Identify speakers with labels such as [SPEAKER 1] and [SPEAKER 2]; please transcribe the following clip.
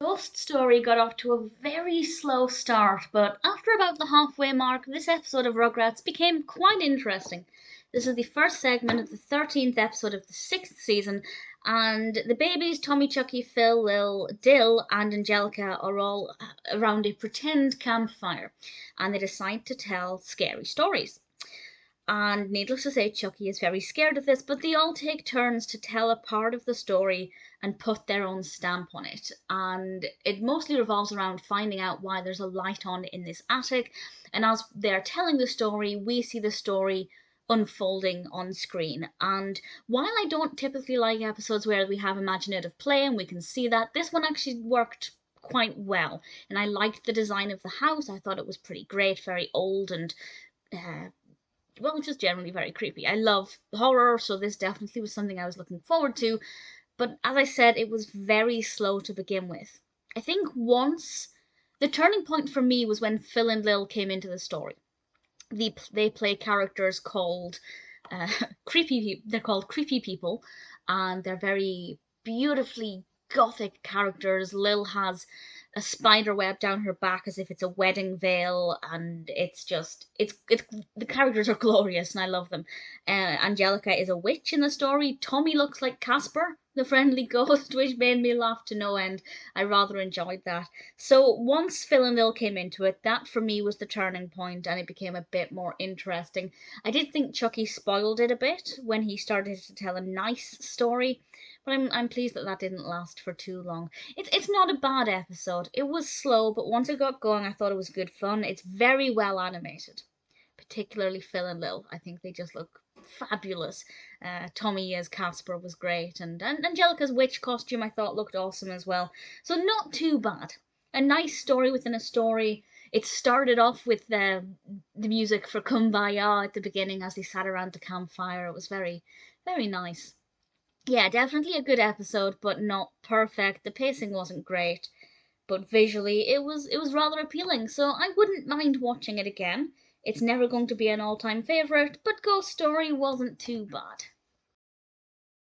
[SPEAKER 1] Ghost Story got off to a very slow start, but after about the halfway mark, this episode of Rugrats became quite interesting. This is the first segment of the 13th episode of the 6th season, and the babies, Tommy, Chuckie, Phil, Lil, Dill, and Angelica are all around a pretend campfire, and they decide to tell scary stories. And needless to say, Chuckie is very scared of this, but they all take turns to tell a part of the story and put their own stamp on it. And it mostly revolves around finding out why there's a light on in this attic. And as they're telling the story, we see the story unfolding on screen. And while I don't typically like episodes where we have imaginative play and we can see that, this one actually worked quite well. And I liked the design of the house. I thought it was pretty great, very old and well, just generally very creepy. I love horror, so this definitely was something I was looking forward to. But as I said, it was very slow to begin with. I think once the turning point for me was when Phil and Lil came into the story. They play characters called creepy. They're called creepy people, and they're very beautifully gothic characters. Lil has a spider web down her back as if it's a wedding veil, and it's the characters are glorious and I love them. Angelica is a witch in the story. Tommy looks like Casper, the friendly ghost, which made me laugh to no end. I rather enjoyed that. So once Phil and Lil came into it, that for me was the turning point, and it became a bit more interesting. I did think Chuckie spoiled it a bit when he started to tell a nice story, but I'm pleased that didn't last for too long. It's not a bad episode. It was slow, but once it got going, I thought it was good fun. It's very well animated, particularly Phil and Lil. I think they just look fabulous. Tommy as Casper was great, and Angelica's witch costume I thought looked awesome as well. So not too bad. A nice story within a story. It started off with the music for Kumbaya at the beginning as they sat around the campfire. It was very, very nice. Yeah, definitely a good episode, but not perfect. The pacing wasn't great, but visually it was rather appealing, so I wouldn't mind watching it again. It's never going to be an all-time favorite, but Ghost Story wasn't too bad.